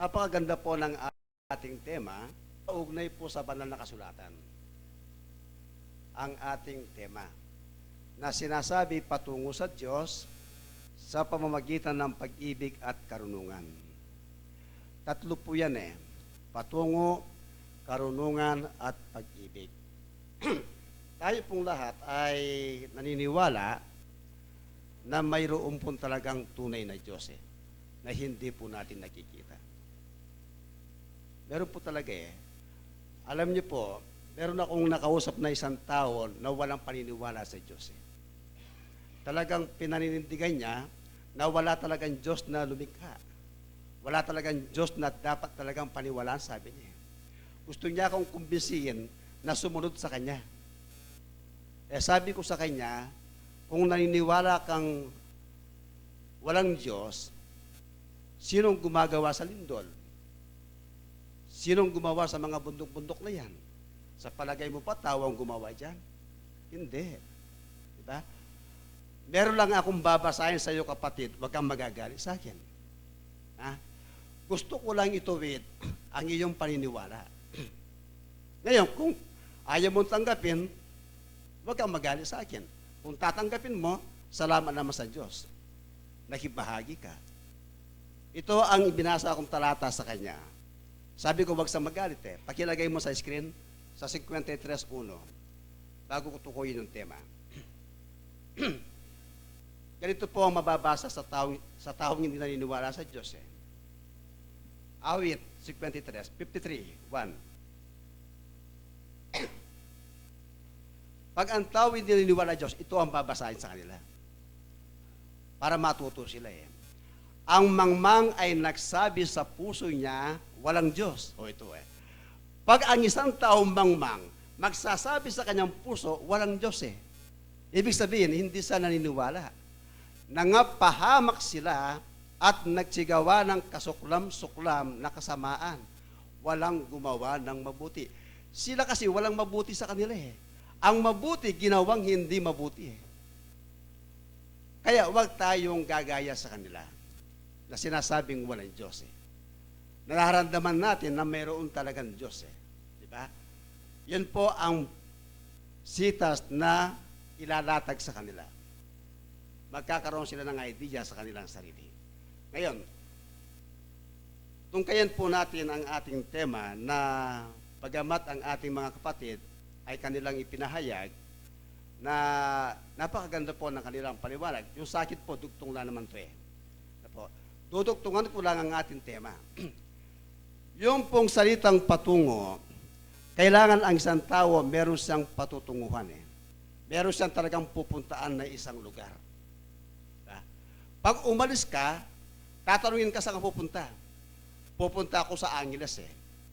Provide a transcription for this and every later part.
Napakaganda po ng ating tema, ugnay po sa banal na kasulatan. Ang ating tema na sinasabi patungo sa Diyos sa pamamagitan ng pag-ibig at karunungan. Tatlo po yan patungo, karunungan at pag-ibig. Tayo pong lahat ay naniniwala na mayroon pong talagang tunay na Diyos na hindi po natin nakikita. Meron po talaga Alam niyo po, meron akong nakausap na isang tao na walang paniniwala sa Diyos Talagang pinaninindigan niya na wala talagang Diyos na lumikha. Wala talagang Diyos na dapat talagang paniwalaan, sabi niya. Gusto niya akong kumbinsihin na sumunod sa Kanya. Sabi ko sa Kanya, kung naniniwala kang walang Diyos, sinong gumagawa sa lindol? Sinong gumawa sa mga bundok-bundok na yan? Sa palagay mo pa, tawang gumawa dyan? Hindi. Diba? Meron lang akong babasahin sa iyo, kapatid, huwag kang magagalit sa akin. Gusto ko lang ituwid ang iyong paniniwala. Ngayon, kung ayaw mong tanggapin, huwag kang magalit sa akin. Kung tatanggapin mo, salamat naman sa Diyos. Nakibahagi ka. Ito ang ibinasa akong talata sa Kanya. Sabi ko, huwag sa magalit Pakilagay mo sa screen, sa 53:1, bago ko tukuyin yung tema. Ganito po ang mababasa sa taong hindi naniniwala sa Diyos Awit 53:1. Pag ang tao hindi naniniwala sa Diyos, ito ang babasahin sa kanila. Para matuto sila Ang mangmang ay nagsabi sa puso niya, walang Diyos. Ito Pag ang isang taong mangmang, magsasabi sa kanyang puso, walang Diyos Ibig sabihin, hindi sa naniniwala. Nangapahamak sila at nagsigawa ng kasuklam-suklam na kasamaan. Walang gumawa ng mabuti. Sila kasi walang mabuti sa kanila Ang mabuti, ginawang hindi mabuti Kaya huwag tayong gagaya sa kanila na sinasabing walang Diyos Nararamdaman natin na mayroon talagang Diyos Diba? Yun po ang sitas na ilalatag sa kanila. Magkakaroon sila ng idea sa kanilang sarili. Ngayon, tungkayan po natin ang ating tema na bagamat ang ating mga kapatid ay kanilang ipinahayag na napakaganda po ng kanilang paliwanag. Yung sakit po, dugtong lang naman ito Dudugtungan ko lang ang ating tema. Yung pong salitang patungo, kailangan ang isang tao meron siyang patutunguhan Meron siyang talagang pupuntaan na isang lugar. Pag umalis ka, tatanungin ka saan ka pupunta. Pupunta ako sa Angeles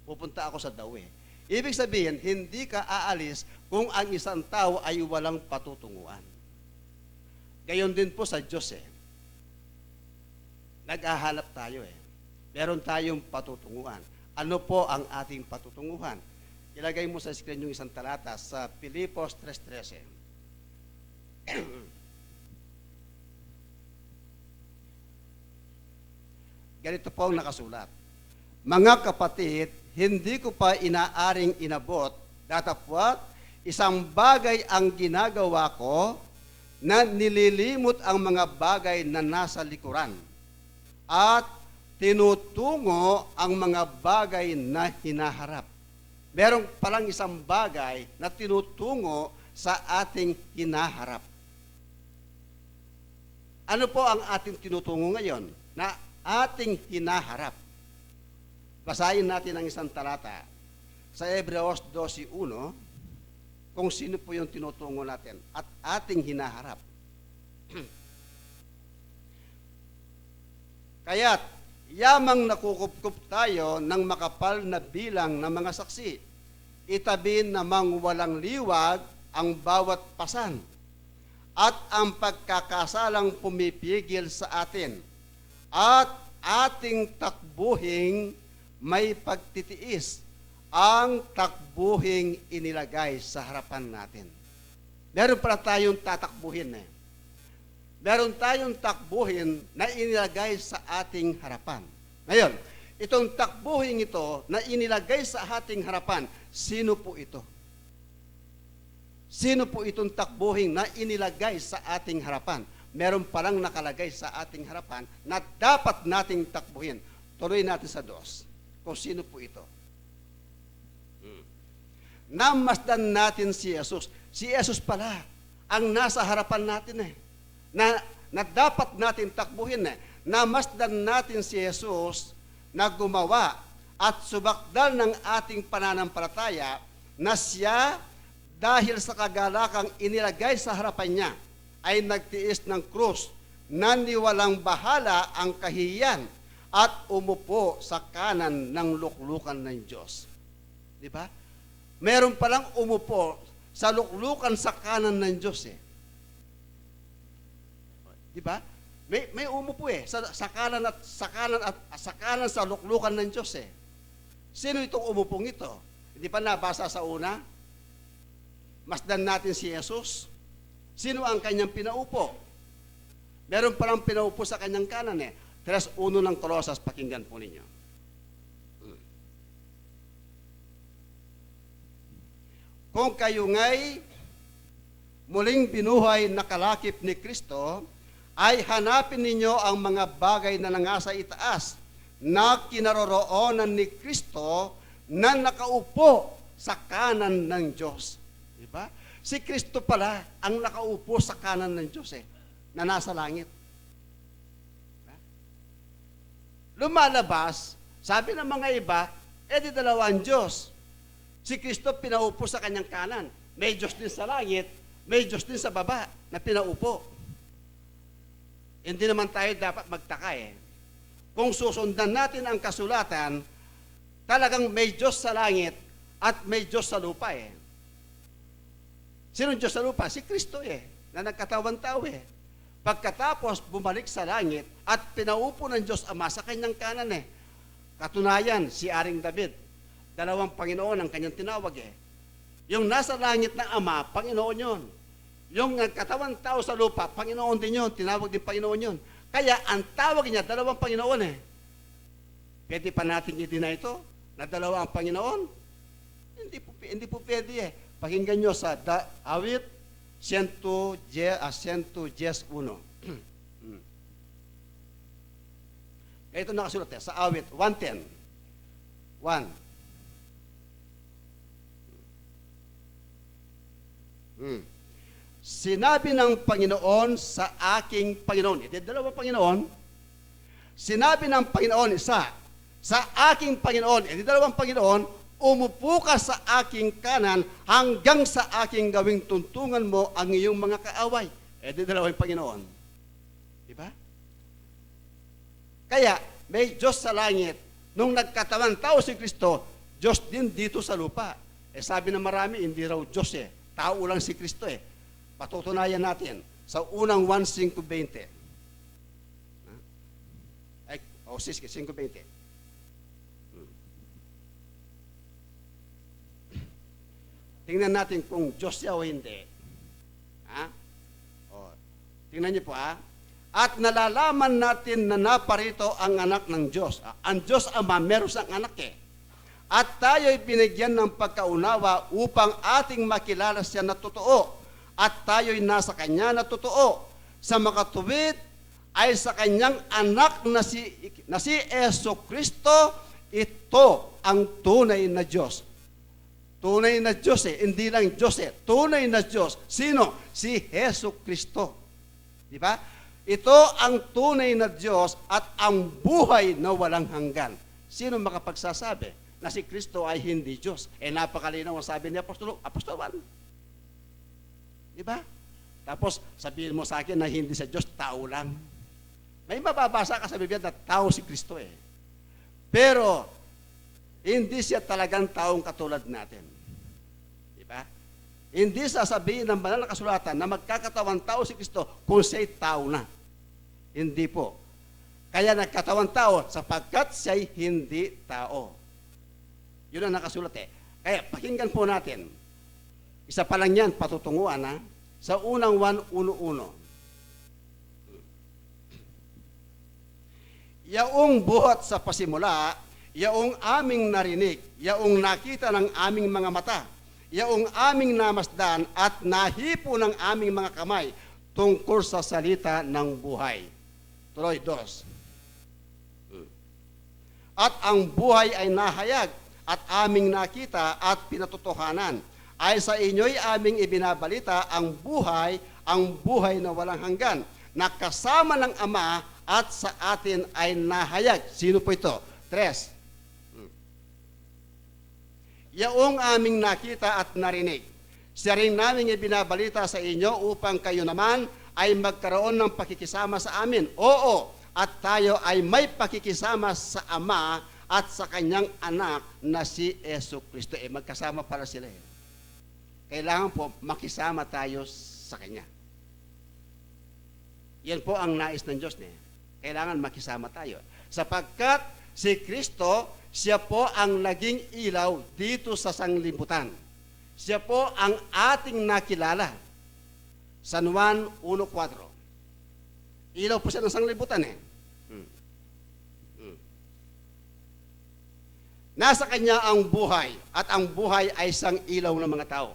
Pupunta ako sa Dawe. Ibig sabihin, hindi ka aalis kung ang isang tao ay walang patutunguhan. Gayon din po sa Diyos Naghahanap tayo Meron tayong patutunguhan. Ano po ang ating patutunguhan? Ilagay mo sa screen yung isang talata sa Filipos 3:13. Ganito po ang nakasulat. Mga kapatid, hindi ko pa inaaring inabot, datapwat, isang bagay ang ginagawa ko na nililimot ang mga bagay na nasa likuran at tinutungo ang mga bagay na hinaharap. Meron palang isang bagay na tinutungo sa ating hinaharap. Ano po ang ating tinutungo ngayon? Na ating hinaharap. Basahin natin ang isang talata sa Hebreos 12:1 kung sino po yung tinutungo natin at ating hinaharap. Kaya't yamang nakukupkup tayo ng makapal na bilang ng mga saksi. Itabi namang walang liwag ang bawat pasan at ang pagkakasalang pumipigil sa atin at ating takbuhing may pagtitiis ang takbuhing inilagay sa harapan natin. Meron pala tayong tatakbuhin Meron tayong takbuhin na inilagay sa ating harapan. Ngayon, Itong takbuhin ito na inilagay sa ating harapan, sino po ito? Sino po itong takbuhin na inilagay sa ating harapan? Meron palang nakalagay sa ating harapan na dapat nating takbuhin. Tuloy natin sa 2. Kung sino po ito? Namasdan natin si Jesus. Si Jesus pala ang nasa harapan natin na dapat natin takbuhin Namasdan natin si Jesus na gumawa at subakdal ng ating pananampalataya na siya dahil sa kagalakang inilagay sa harapan niya ay nagtiis ng krus, naniwalang bahala ang kahihiyan at umupo sa kanan ng luklukan ng Diyos. Di ba? Meron palang umupo sa luklukan sa kanan ng Diyos Di ba? May umupo sa kanan sa luklukan ng Diyos Sino itong umupong ito? Hindi pa nabasa sa una? Masdan natin si Jesus. Sino ang kanyang pinaupo? Meron palang pinaupo sa kanyang kanan 3:1 ng Kolosas, pakinggan po ninyo. Kung kayo nga'y muling binuhay na kalakip ni Kristo, ay hanapin ninyo ang mga bagay na nangasa itaas na kinaroroonan ni Kristo na nakaupo sa kanan ng Diyos. Diba? Si Kristo pala ang nakaupo sa kanan ng Diyos na nasa langit. Diba? Lumalabas, sabi ng mga iba, di dalawang Diyos. Si Kristo pinaupo sa kanyang kanan. May Diyos din sa langit, may Diyos din sa baba na pinaupo. Hindi naman tayo dapat magtaka Kung susundan natin ang kasulatan, talagang may Diyos sa langit at may Diyos sa lupa Sino Diyos sa lupa? Si Kristo na nagkatawang tao Pagkatapos bumalik sa langit at pinaupo ng Diyos Ama sa kanyang kanan Katunayan, si Aring David, 2 Panginoon ang kanyang tinawag Yung nasa langit na Ama, Panginoon yon. Yung nagkatawang tao sa lupa, Panginoon din yun, tinawag din Panginoon yun. Kaya ang tawag niya, 2 Panginoon Pwede pa natin i-deny ito, na 2 ang Panginoon? Hindi po pwede Pakinggan nyo sa awit 110:1. Ito nakasulat sa awit 110. 1. Sinabi ng Panginoon sa aking Panginoon. Ito 2 Panginoon. Sinabi ng Panginoon isa, sa aking Panginoon. Ito 2 Panginoon, umupo ka sa aking kanan hanggang sa aking gawing tuntungan mo ang iyong mga kaaway. Ito 2 Panginoon. Diba? Kaya, may Diyos sa langit. Nung nagkatawan tao si Kristo, Diyos din dito sa lupa. Sabi na marami, hindi raw Diyos Tao lang si Kristo Patutunayan natin sa unang 1:5:20. 5:20. Tingnan natin kung Diyos siya o hindi. Tingnan niyo po At nalalaman natin na naparito ang anak ng Diyos. Ang Diyos Ama, meron siyang anak At tayo'y binigyan ng pagkaunawa upang ating makilala siya na totoo. At tayo'y nasa Kanya na totoo. Sa makatuwid ay sa Kanyang anak na si Yesu Kristo, ito ang tunay na Diyos. Tunay na Diyos hindi lang Diyos Tunay na Diyos. Sino? Si Yesu Kristo. Di ba? Ito ang tunay na Diyos at ang buhay na walang hanggan. Sino makapagsasabi na si Kristo ay hindi Diyos? Napakalinaw ang sabi ni Apostol Juan. Di ba? Tapos, sabihin mo sa akin na hindi sa Diyos, tao lang. May mababasa ka sa Biblia na tao si Kristo Pero, hindi siya talagang taong katulad natin. Di ba? Hindi sasabihin ng banal na kasulatan na magkakatawang tao si Kristo kung siya'y tao na. Hindi po. Kaya nagkatawang tao sapagkat siya'y hindi tao. Yun ang nakasulat Kaya, pakinggan po natin. Isa pa lang yan, patutunguan sa unang 1:1. Yaong buhat sa pasimula, yaong aming narinig, yaong nakita ng aming mga mata, yaong aming namasdan at nahipo ng aming mga kamay tungkol sa salita ng buhay. Tuloy, 2. At ang buhay ay nahayag at aming nakita at pinatotohanan. Ay sa inyo'y aming ibinabalita ang buhay na walang hanggan, na kasama ng Ama at sa atin ay nahayag. Sino po ito? 3. Yaong aming nakita at narinig, siya rin naming ibinabalita sa inyo upang kayo naman ay magkaroon ng pakikisama sa amin. Oo, at tayo ay may pakikisama sa Ama at sa kanyang anak na si Jesucristo. Magkasama para sila. Kailangan po makisama tayo sa Kanya. Yan po ang nais ng Diyos. Kailangan makisama tayo. Sapagkat si Kristo, siya po ang naging ilaw dito sa sanglibutan. Siya po ang ating nakilala. San Juan 1:4. Ilaw po siya ng sanglibutan. Nasa Kanya ang buhay, at ang buhay ay isang ilaw ng mga tao.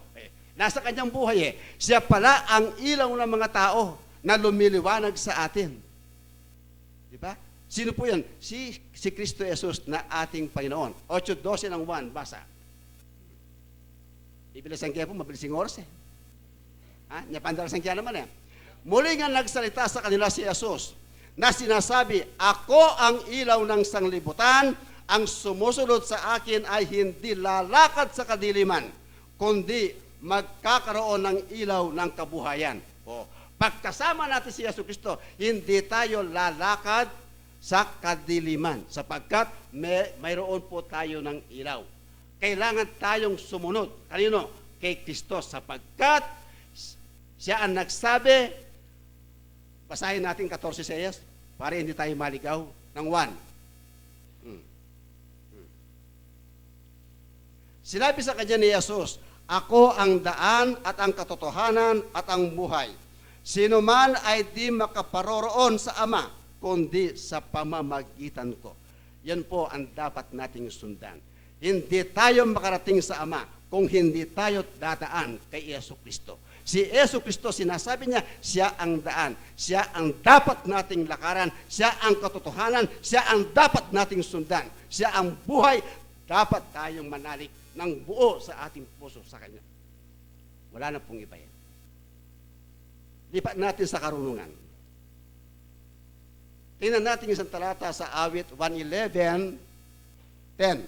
Nasa Kanyang buhay Siya pala ang ilaw ng mga tao na lumiliwanag sa atin. Di ba? Sino po yan? Si Kristo Jesus na ating Panginoon. 8:12 ng 1, basa. Ibilisan kaya po, mabilis yung oras Nyapandarasan kaya naman Muli nga nagsalita sa kanila si Jesus na sinasabi, ako ang ilaw ng sanglibutan, ang sumusunod sa akin ay hindi lalakad sa kadiliman, kundi magkakaroon ng ilaw ng kabuhayan. Pagkasama natin si Jesucristo, hindi tayo lalakad sa kadiliman, sapagkat mayroon po tayo ng ilaw. Kailangan tayong sumunod. Kanino? Kay Kristo, sapagkat siya ang nagsabi. Basahin natin 14:6 para hindi tayo maligaw ng 1. Sinabi sa kanya ni Jesus, ako ang daan at ang katotohanan at ang buhay. Sino man ay di makaparoroon sa Ama, kundi sa pamamagitan ko. Yan po ang dapat nating sundan. Hindi tayo makarating sa Ama kung hindi tayo dadaan kay Jesucristo. Si Jesucristo, sinasabi niya, siya ang daan. Siya ang dapat nating lakaran. Siya ang katotohanan. Siya ang dapat nating sundan. Siya ang buhay. Dapat tayong manalik ng buo sa ating puso sa Kanya. Wala na pong iba yan. Lipat natin sa karunungan. Tingnan natin isang talata sa Awit 1:11, 10.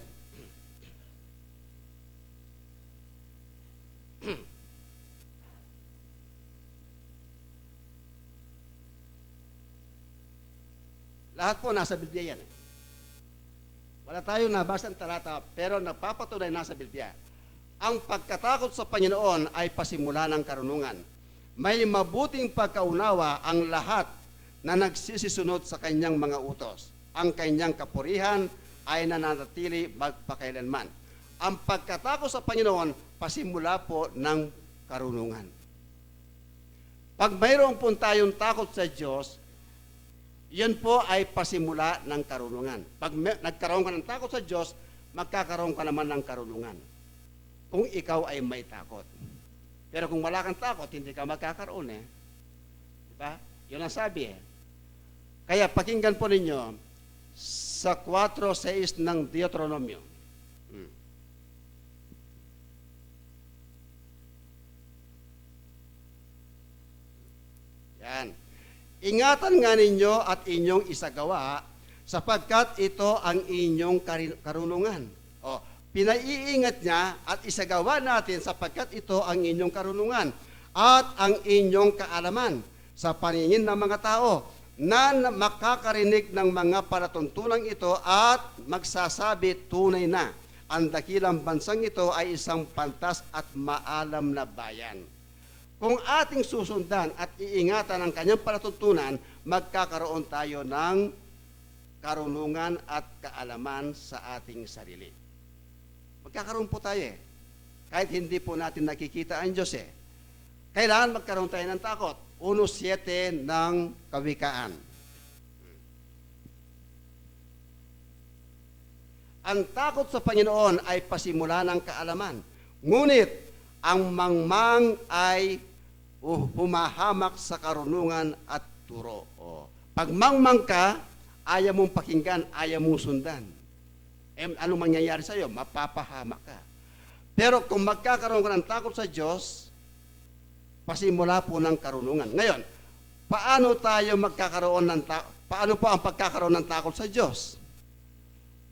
Lahat po nasa Biblia yan. Wala tayong nabasa ng talata, pero napapatunay nasa Biblia. Ang pagkatakot sa Panginoon ay pasimula ng karunungan. May mabuting pagkaunawa ang lahat na nagsisisunod sa kanyang mga utos. Ang kanyang kapurihan ay nananatili magpakailanman. Ang pagkatakot sa Panginoon, pasimula po ng karunungan. Pag mayroon po tayong takot sa Diyos, yan po ay pasimula ng karunungan. Pag nagkaroon ka ng takot sa Diyos, magkakaroon ka naman ng karunungan. Kung ikaw ay may takot. Pero kung wala kang takot, hindi ka magkakaroon Diba? Yun ang sabi Kaya pakinggan po ninyo sa 4:6 ng Deuteronomio. Yan. Ingatan nga ninyo at inyong isagawa sapagkat ito ang inyong karunungan. Pinaiingat niya at isagawa natin sapagkat ito ang inyong karunungan at ang inyong kaalaman sa paningin ng mga tao na makakarinig ng mga palatuntunang ito at magsasabi tunay na ang dakilang bansang ito ay isang pantas at maalam na bayan. Kung ating susundan at iingatan ang kanyang palatuntunan, magkakaroon tayo ng karunungan at kaalaman sa ating sarili. Magkakaroon po tayo kahit hindi po natin nakikita ang Diyos Kailangan magkaroon tayo ng takot. 1:7 ng Kawikaan. Ang takot sa Panginoon ay pasimula ng kaalaman. Ngunit, ang mangmang ay humahamak sa karunungan at turo. Pag mangmang ka, ayaw mong pakinggan, ayaw mong sundan. Anong mangyayari sa iyo? Mapapahamak ka. Pero kung magkakaroon ka ng takot sa Diyos, pasimula po ng karunungan. Ngayon, paano tayo magkakaroon ng paano po ang pagkakaroon ng takot sa Diyos?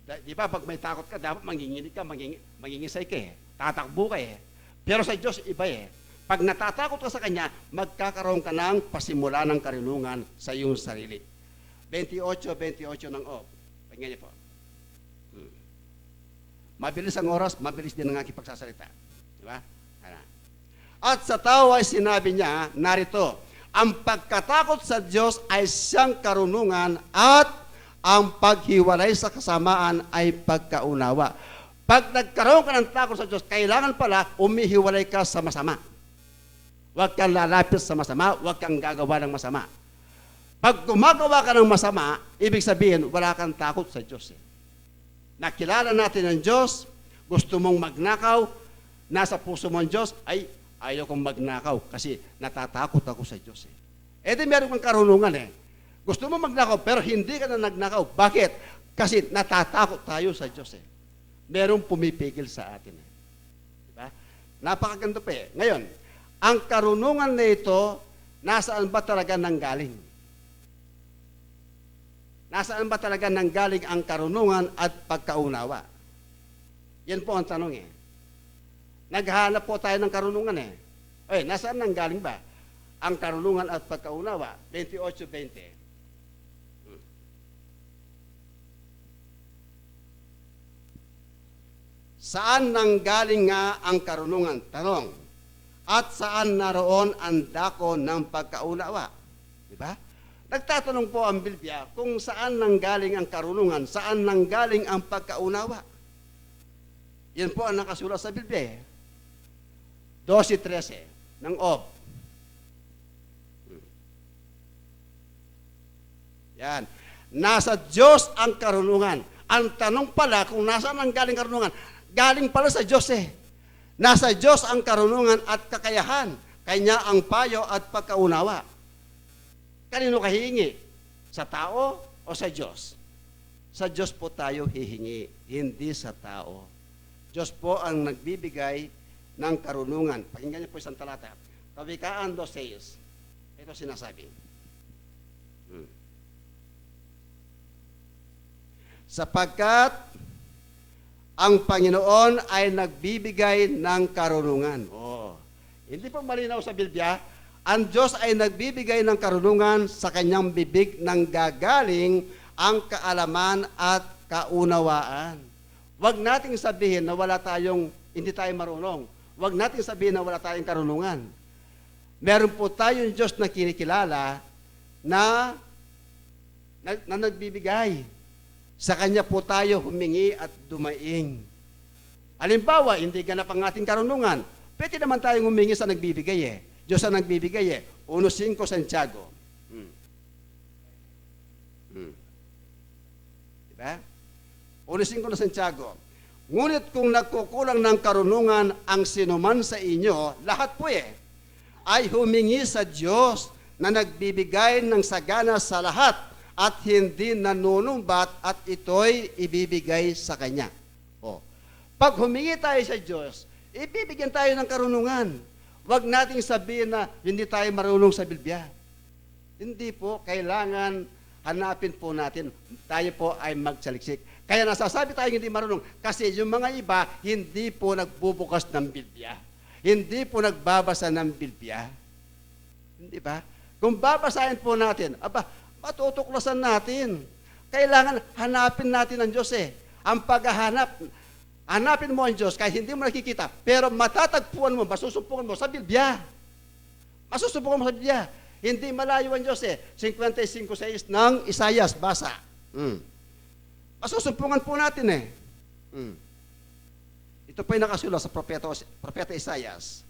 Di ba, pag may takot ka, dapat manginginig ka, mangingisay ka tatakbo ka Pero sa Diyos, iba Pag natatakot ka sa Kanya, magkakaroon ka ng pasimula ng karunungan sa iyong sarili. 28 ng Ob. Tingnan niyo po. Mabilis ang oras, mabilis din ang aking pagsasalita. Di ba? At sa tao ay sinabi niya, narito, ang pagkatakot sa Diyos ay siyang karunungan at ang paghiwalay sa kasamaan ay pagkaunawa. Pag nagkaroon ka ng takot sa Diyos, kailangan pala umihiwalay ka sa masama. Huwag kang lalapit sa masama, huwag kang gagawa ng masama. Pag gumagawa ka ng masama, ibig sabihin, wala kang takot sa Diyos. Nakilala natin ang Diyos, gusto mong magnakaw, nasa puso mo ang Diyos, ay ayaw kong magnakaw kasi natatakot ako sa Diyos. Di meron kang karunungan Gusto mo magnakaw, pero hindi ka na nagnakaw. Bakit? Kasi natatakot tayo sa Diyos Merong pumipigil sa atin Diba? Napakaganda pa Ngayon, ang karunungan na ito, nasaan ba talaga nanggaling? Nasaan ba talaga nanggaling ang karunungan at pagkaunawa? Yan po ang tanong Naghahanap po tayo ng karunungan nasaan nanggaling ba ang karunungan at pagkaunawa? 28:20. Saan nanggaling nga ang karunungan? Tanong. At saan naroon ang dako ng pagkaunawa? Diba? Nagtatanong po ang Biblia kung saan nanggaling ang karunungan, saan nanggaling ang pagkaunawa. Yan po ang nakasulat sa Biblia 12:13 ng Ob. Yan. Nasa Diyos ang karunungan. Ang tanong pala kung nasaan nanggaling karunungan, galing pala sa Diyos Nasa Diyos ang karunungan at kakayahan. Kanya ang payo at pagkaunawa. Kanino ka hihingi? Sa tao o sa Diyos? Sa Diyos po tayo hihingi, hindi sa tao. Diyos po ang nagbibigay ng karunungan. Pakinggan niyo po isang talata. Kawikaan 2:6. Ito sinasabi. Sapagkat ang Panginoon ay nagbibigay ng karunungan. Hindi po malinaw sa Biblia, ang Diyos ay nagbibigay ng karunungan sa kanyang bibig nang gagaling ang kaalaman at kaunawaan. Huwag nating sabihin na hindi tayo marunong. Huwag nating sabihin na wala tayong karunungan. Meron po tayong Diyos na kinikilala na nagbibigay. Sa Kanya po tayo humingi at dumaing. Halimbawa, hindi ganap ang ating karunungan. Pwede naman tayong humingi sa nagbibigay Diyos ang nagbibigay 1:5 Santiago. Diba? 1:5 na Santiago. Ngunit kung nagkukulang ng karunungan ang sinuman sa inyo, lahat po ay humingi sa Diyos na nagbibigay ng sagana sa lahat at hindi nanunumbat at ito'y ibibigay sa Kanya. Pag humingi tayo sa Diyos, ibibigyan tayo ng karunungan. Huwag nating sabihin na hindi tayo marunong sa Biblia. Hindi po, kailangan hanapin po natin. Tayo po ay magsaliksik. Kaya nasasabi tayo hindi marunong kasi yung mga iba hindi po nagbubukas ng Biblia. Hindi po nagbabasa ng Biblia. Hindi ba? Kung babasahin po natin, matutuklasan natin. Kailangan hanapin natin ang Diyos Ang paghahanap, hanapin mo ang Diyos kahit hindi mo nakikita, pero matatagpuan mo, masusumpungan mo sa Biblia. Masusumpungan mo sa Biblia. Hindi malayo ang Diyos 55:6 ng Isaias, basa. Masusumpungan po natin Ito po yung nakasulat sa propeta Isaias.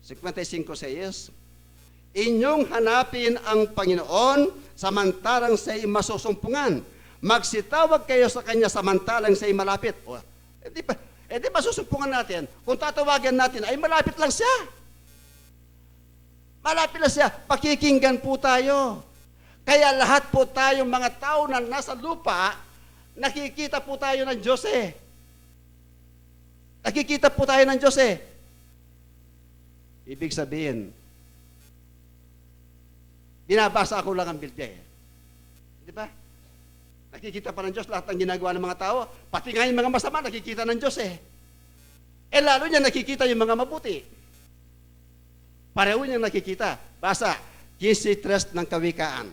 55:6. Inyong hanapin ang Panginoon samantalang siya'y masusumpungan. Magsitawag kayo sa kanya samantalang siya'y malapit. O, di ba susumpungan natin? Kung tatawagan natin, ay malapit lang siya. Malapit lang siya. Pakikinggan po tayo. Kaya lahat po tayong mga tao na nasa lupa, nakikita po tayo ng Diyos eh. Nakikita po tayo ng Diyos eh. Ibig sabihin, binabasa ako lang ang Biblia eh. Di ba? Nakikita pa ng Diyos lahat ng ginagawa ng mga tao. Pati nga yung mga masama, nakikita ng Diyos eh. Eh lalo niya nakikita yung mga mabuti. Pareho niya nakikita. Basa, 15:3 ng Kawikaan.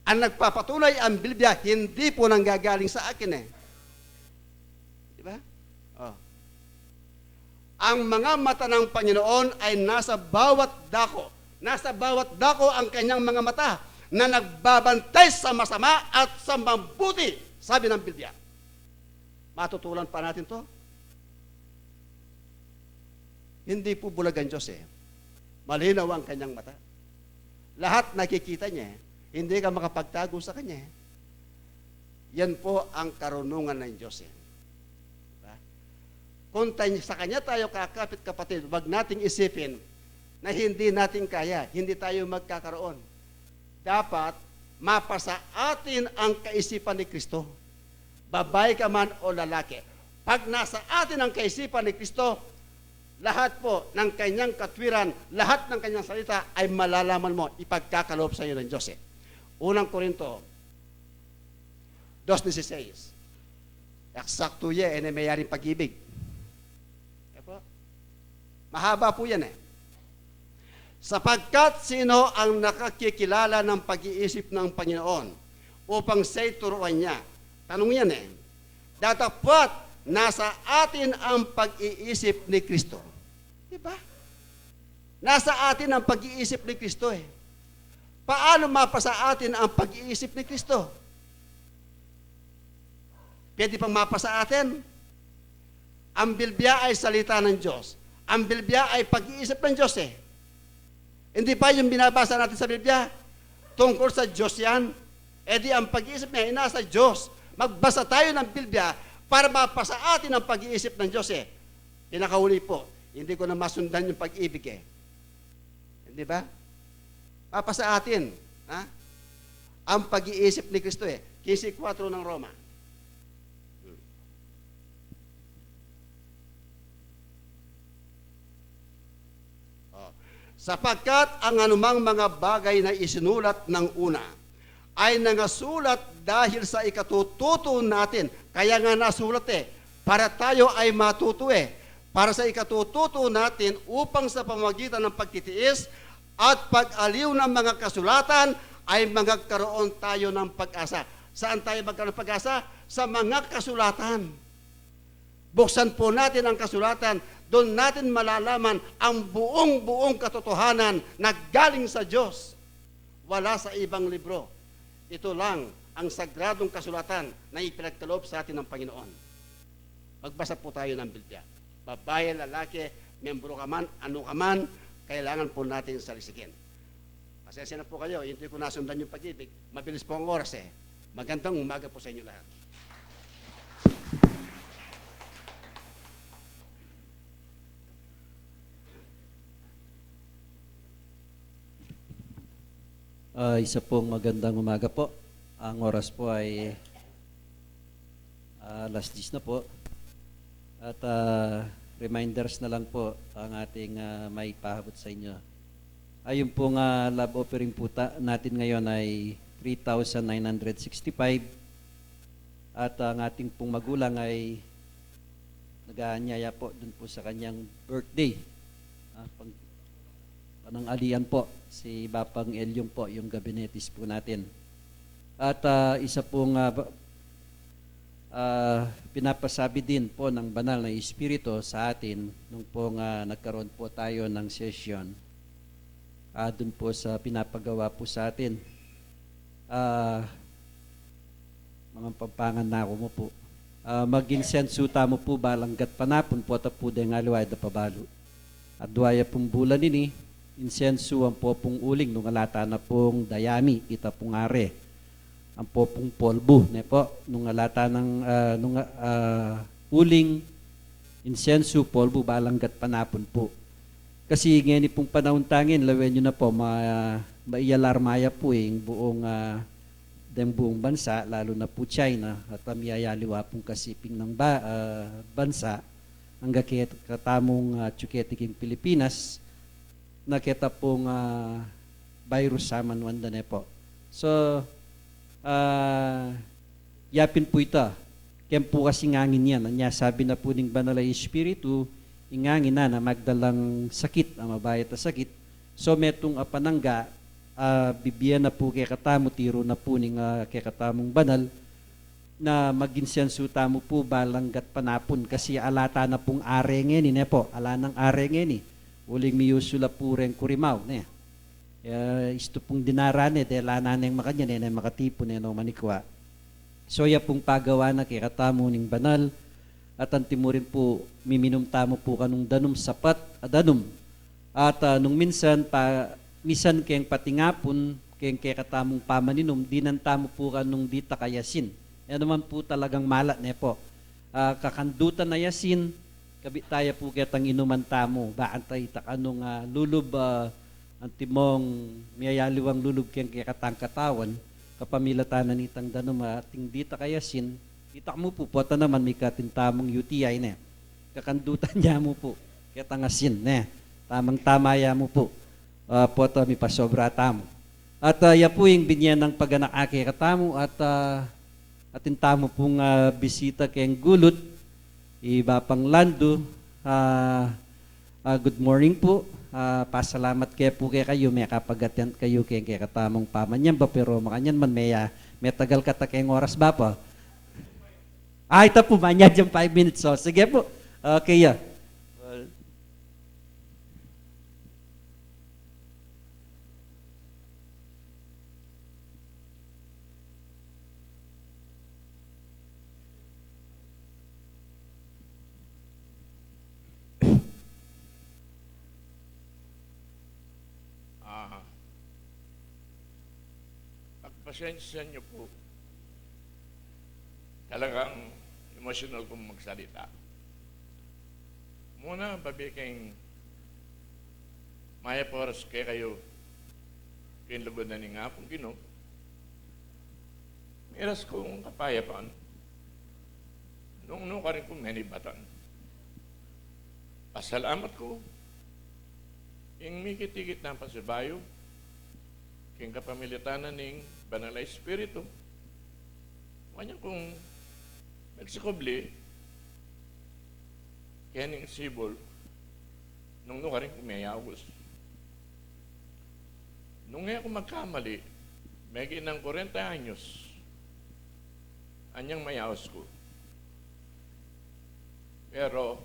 Ang nagpapatunay ang Biblia, hindi po nanggagaling sa akin eh. Di ba? Oh. Ang mga mata ng Panginoon ay nasa bawat dako. Nasa bawat dako ang kanyang mga mata na nagbabantay sa masama at sa mabuti, sabi ng Biblia. Matutulan pa natin to? Hindi po bulag ang Diyos eh. Malinaw ang kanyang mata. Lahat nakikita niya eh. Hindi ka makapagtago sa kanya eh. Yan po ang karunungan ng Diyos eh. Diba? Kung sa kanya tayo kakapit kapatid, wag nating isipin na hindi natin kaya, hindi tayo magkakaroon. Dapat mapasa atin ang kaisipan ni Kristo. Babae ka man o lalaki. Pag nasa atin ang kaisipan ni Kristo, lahat po ng kanyang katwiran, lahat ng kanyang salita ay malalaman mo, ipagkakaloob sa iyo ng Diyos eh. Unang Korinto 2:16. Eksakto yan, may mayaring pag-ibig. Mahaba po yan eh. Sapagkat sino ang nakakikilala ng pag-iisip ng Panginoon upang siya'y turuan niya? Tanong yan eh. Dapat nasa atin ang pag-iisip ni Kristo. Diba? Nasa atin ang pag-iisip ni Kristo eh. Paano mapasa atin ang pag-iisip ni Kristo? Pwede pang mapasa atin? Ang Biblia ay salita ng Diyos. Ang Biblia ay pag-iisip ng Diyos eh. Hindi pa yung binabasa natin sa Biblia, tungkol sa Diyos yan. E di ang pag-iisip niya, nasa Diyos. Magbasa tayo ng Biblia para mapasa atin ang pag-iisip ng Diyos eh. Pinakauli po, hindi ko na masundan yung pag-ibig eh. Hindi ba? Mapasa atin ang pag-iisip ni Kristo eh. 15:4 ng Roma. Sapagkat ang anumang mga bagay na isinulat ng una ay nangasulat dahil sa ikatututo natin. Kaya nga nasulat eh, para tayo ay matuto eh. Para sa ikatututo natin upang sa pamamagitan ng pagtitiis at pag-aliw ng mga kasulatan ay magkaroon tayo ng pag-asa. Saan tayo magkaroon ng pag-asa? Sa mga kasulatan. Buksan po natin ang kasulatan. Doon natin malalaman ang buong katotohanan na galing sa Diyos. Wala sa ibang libro. Ito lang ang sagradong kasulatan na ipinagkaloob sa atin ng Panginoon. Magbasa po tayo ng Biblia. Babae, lalaki, membro ka man, ano ka man, kailangan po natin salisigin. Pasensya na po kayo, hindi ko nasundan yung pag-ibig. Mabilis po ang oras eh. Magandang umaga po sa inyo lahat. Isa pong magandang umaga po. Ang oras po ay 10:00 na po. At reminders na lang po ang ating may pahabot sa inyo. Yung pong love offering po natin ngayon ay 3,965. At ang ating pong magulang ay nag-aanyaya po dun po sa kanyang birthday. Panangalian po, si Bapang Elyong po, yung gabinetis po natin. At isa pong pinapasabi din po ng banal na Espiritu sa atin nung pong nagkaroon po tayo ng session. Dun po sa pinapagawa po sa atin. Mga pampanganaw mo po. Mag-insensu mo po balanggat panapon po tapo deng aliway da pabalo. At duwaya pong bulan nini, insensu ang po pong uling nung alata na pong dayami, kita pong are. ang popong polbo, ne po, nung alata ng uling, insenso, polbo, balanggat panapon po. Kasi ngayon pong panahon tangin, lawen nyo na po, maialarmaya po yung buong bansa, lalo na po China, at miyayaliwa pong kasiping ng bansa, hanggang katamong tsuketiking Pilipinas, nakita pong virus sa manwanda na po. So, yapin po ito. Kaya po kasi ngangin yan. Anya, sabi na po ng Banal na Espiritu, ingangin na magdalang sakit, ang mabayat na sakit. So, metong panangga, bibiyan na po kay katamo, tiro na po ng kay katamong banal, na maginsensu tamo po balanggat panapon kasi alata na pong arengeni ne po, ala ng arengeni. Uling miyusula po rin kurimaw ne. Isto pong dinarane dahil ananeng makanya ne makatipo ne no manikwa. So ya pong pagawa na kay katamo ning banal at antimurin po miminom tamo po kanung danum sapat adanum. At nung minsan misan kayong patingapon kayong kay katamong pamaninom dinantamo po kanung dita kayasin. Yan naman po talagang malat ne po. Kakandutan na yasin, kabit tayo po kitang inuman tamo. Baantay takanong lulub, antimong miyayaliwang lulub kayang kikatang katawan, kapamilatanan itang danuma, ating dita kayasin, itak mo po, pota naman may katintamong UTI ne. Kakandutan niya mo po, kitang asin ne. Tamang tamaya mo po, pota may pasobra tamo. At ya po yung binyan ng paganaake katamo at atin tamo pong bisita kayong gulot, iba pang lando. Good morning po. Pasalamat po kayo, may kapagatian kayo kayong kay katamong pamanyan ba, pero makanyan man may tagal kata kayong oras ba po? Ito po, manyad yung 5 minutes. So, sige po. Okay, yeah. Pagpasensya niyo po, talagang emotional kong magsalita. Muna, babi kayong maya poras kayo kayong lugod na ni nga pong Ginoo. Miras kong kapayapaan. Nung ka rin kong menibatan. Pasalamat ko. Yung mikit-ikit na pasibayo, kayong kapamilitanan ng Banal na Espiritu. Kanya kung nagsikobli, kaya ning sibol, nung ka rin kumayawos. Nung nga ako magkamali, may ginang 40 anyos, anyang mayawos ko. Pero,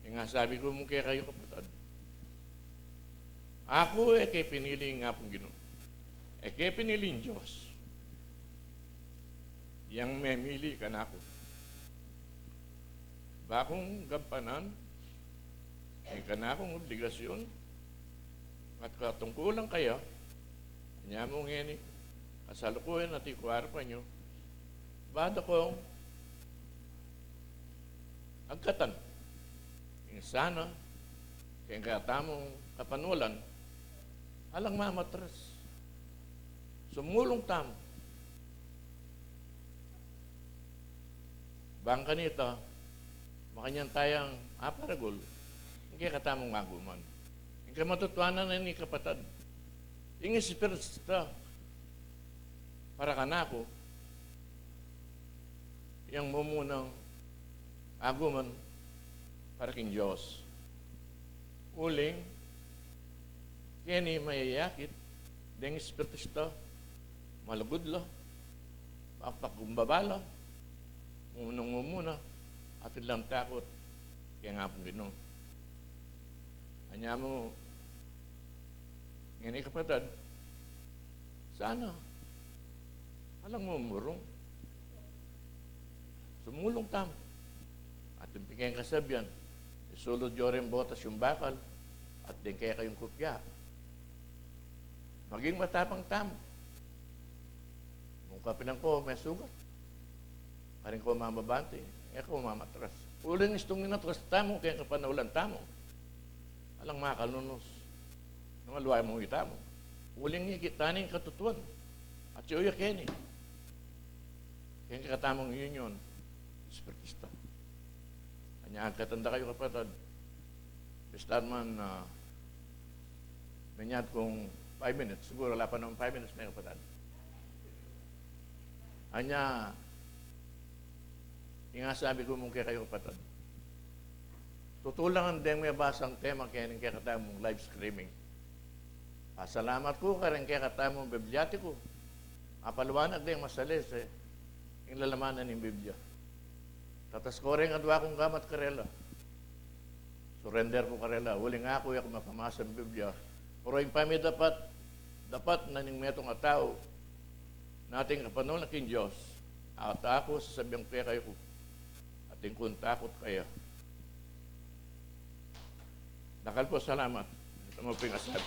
yung nga sabi ko mong kaya kayo kapatid, ako kay pinili nga pong Ginoo. Kaya pinili ng Diyos. Yang memili ka na ako. Bakong gampanan, may ka na akong obligasyon, at katungkulan kaya, kanya mo ngeni, kasalukuyan at ikuwar pa nyo, bada kong agkatan. Yung sana, kaya katamong kapanulan, alang mamatras. Sumulong tamo. Bangka nito, makanyang tayang aparagol, hindi katamong maguman. Hindi matutuanan na ni kapatid. Yung espirita, para ka na ako, yung mumunang aguman para king Diyos. Uling, kaya ni mayayakit, deng espirita, malugod la, papakumbabala, munong muna, at ilang takot, kaya nga pong Ginoo. Kanya mo, ngayon kapatid, sana, alang mo murong, sumulong tam, at yung pingay kasabyan, isulod yung botas yung bakal, at din kaya kayong kopya. Maging matapang tam. kapilang ko may sugat. Karing ko mamabante, ako mamatras. Uling istong ninatras tamo, kaya kapanaulan tamo. Alang makalunos. Nung aluay mong itamo. Uling ikitaning katutuan. At siya keni. Kaya katamang union, espiritista. Kanya ang katanda kayo kapatid, bistan man manyad kong 5 minutes, siguro wala pa naman 5 minutes na kapatid. Kanya, sabi ko mong kaya kayo kapatid, tutulangan din may basang tema kaya rin kaya katamong live streaming. Salamat ko ka rin kaya katamong bibliatiko. Apaliwanag din masalis yung lalamanan ng Biblia. Tatas ko rin adwa kong gamat karela. Surrender ko karela. Uli nga ako yung mapamasa ng Biblia. Pero yung pami dapat na ning metong atao nating kapanulan king Diyos. At ako sasabihan kaya kayo ko. Ating kung takot kaya. Dakal po, salamat. Ito mo pingasad.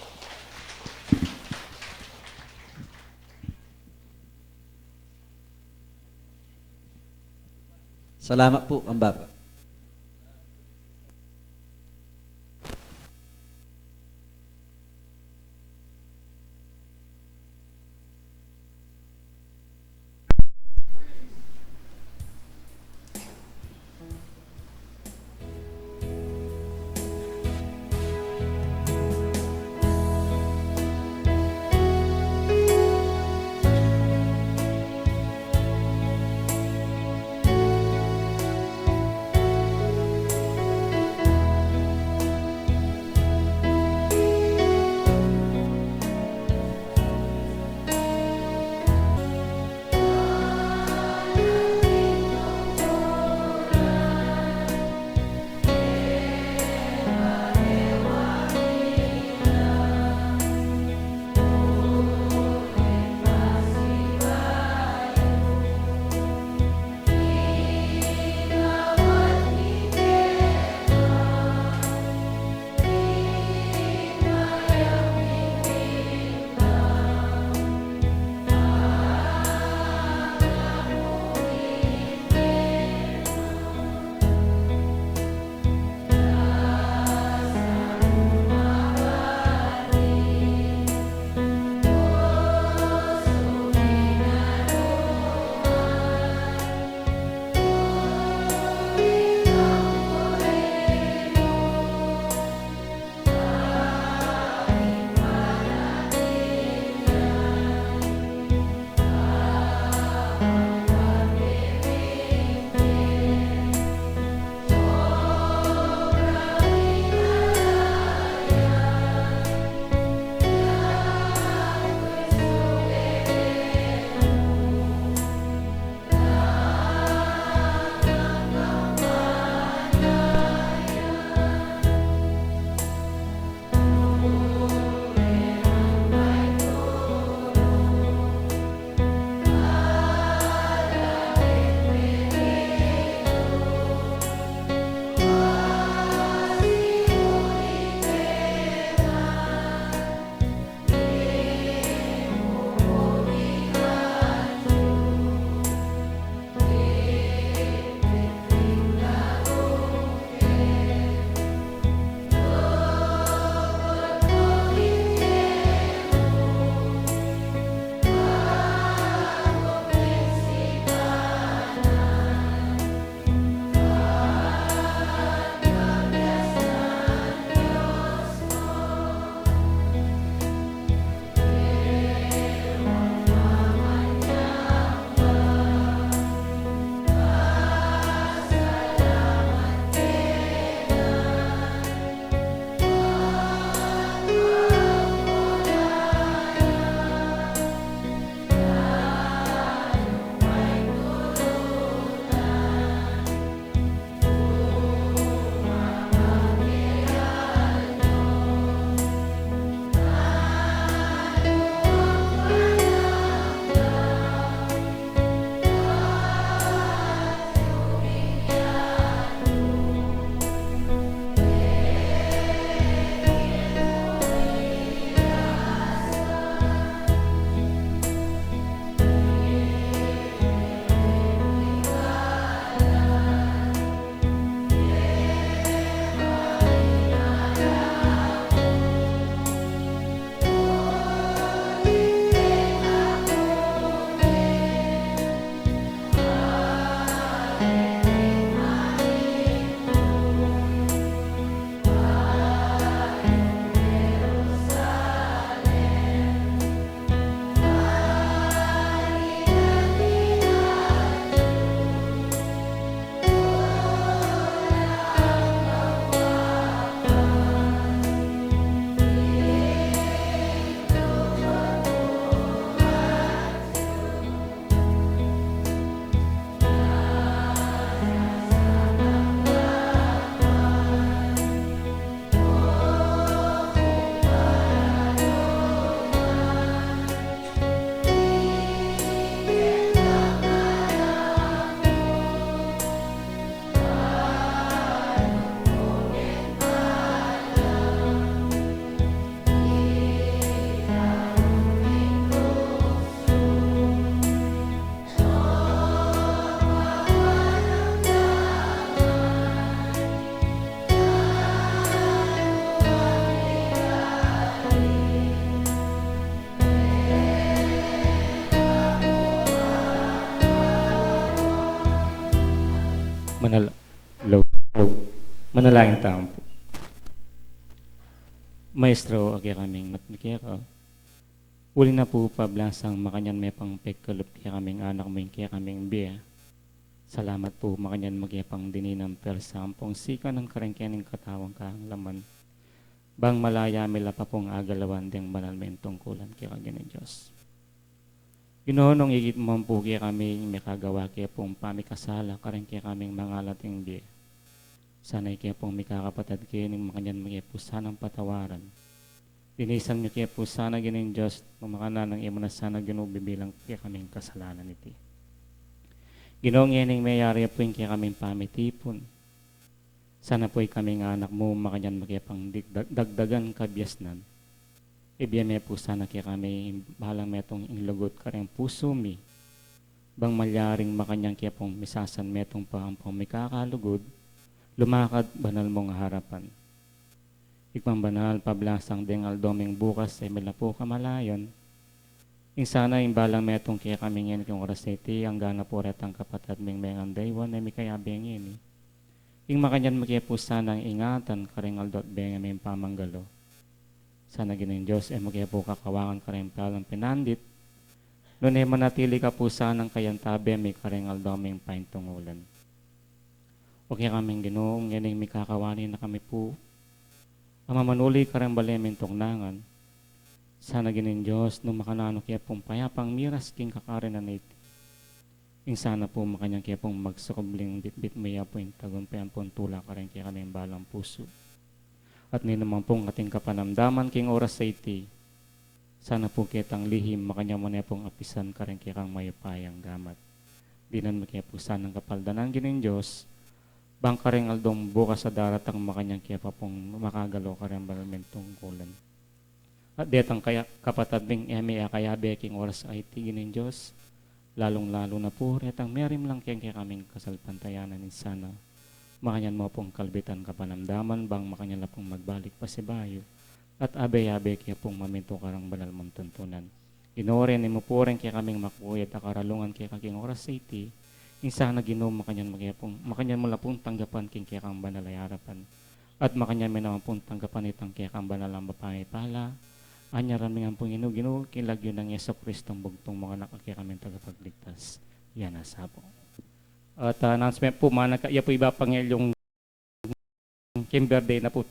Salamat po, ang Baba. Manal Hello. Manalangin tayo po. Maestro, agi kaming matmikira. Uli na po pablasang makanyan may pang pagkalup kaya kaming anak mo yung kaya kaming biya. Salamat po makanyan magyapang dininang persampong sika ng karengkening katawang kahang laman. Bang malaya mila pa pong agalawan ding banal mentong kulan kaya kagyan ng Diyos. Ginoonong igit mo po kaya kami may kagawa kaya pong pamikasala kareng kaya kaming mga lating biya. Sana'y kaya pong may kakapatad kayo ng makanyan mga po sanang patawaran. Dinisan niyo kaya po sana ginin Diyos mamakana ng imo na sana ginubibilang kaya kaming kasalanan iti. Ginoong yaning mayari po yung kaya kaming pamitipon. Sana po'y kaming anak mo makanyan mga pang dagdagan kabyasnan. Ibiyame po sana kaya kami bahalang metong inlugot kareng puso mi. Bang malyaring makanyang kaya pong misasan metong pa ang pong may kakalugod. Lumakad banal mong harapan. Ikmang banal pablasang dengal doming bukas ay mila po kamalayon. Ing sana yung balang metong kaya kami ngayon kung oras iti ang gana po retang kapatid ming mengang daywan ay may kaya bengin. Ing makanyan magkaya po sana ang ingatan karingal dot benga may pamanggalo. Sana ginoong Diyos ay magkaya po kakawangan karing palang pinandit. Noon ay manatili ka po sanang kayantabi may karingal doming paintungulan. Okay kaming ginoong yan may kakawani na kami po. Ang mamanuli karang balementong nangan. Sana ginin Diyos nung makanano kaya pong payapang miras king kakarin na niti. Ing sana po makanyang kaya pong magsukubling bitbit maya po yung tagumpayan pong tula karang kaya kaming balang puso. At ni naman pong ating kapanamdaman king oras sa iti. Sana po kitang lihim makanya mo na pong apisan karang kaya kang mayapayang gamat. Dinan mo kaya po sanang kapaldanan ginin Diyos. Bang kareng aldong bukas sa daratang makanyang kaya pa pong makagalo kareng balamentong kulan. At detang kaya kapatad bing emea kaya beking oras ay tiginin Diyos. Lalong-lalo na po retang merim lang kaya kaming kasalpantayanan ni sana. Makanyan mo pong kalbitan kapanamdaman bang makanyan na pong magbalik pa si Bayo. At abe-abe kaya pong maminto karang banal mong tuntunan. Inoren ni mo po rin kaya kaming makuyat akaralungan kaya kaking oras sa iti. Ing sana Ginoo makanyan makanyan mo la pong tanggapan king kaya kang banal ay harapan. At makanyan mo naman pong tanggapan itang kaya kang banal ang bapay pala. Anyaran mi ang pong Ginoo kilagyo ng Yeso Kristong bugtong mga nakakaya kaming tagapagligtas. Yan asa po. At announcement po mana kaya po iba pangyayong Kimber Day na po.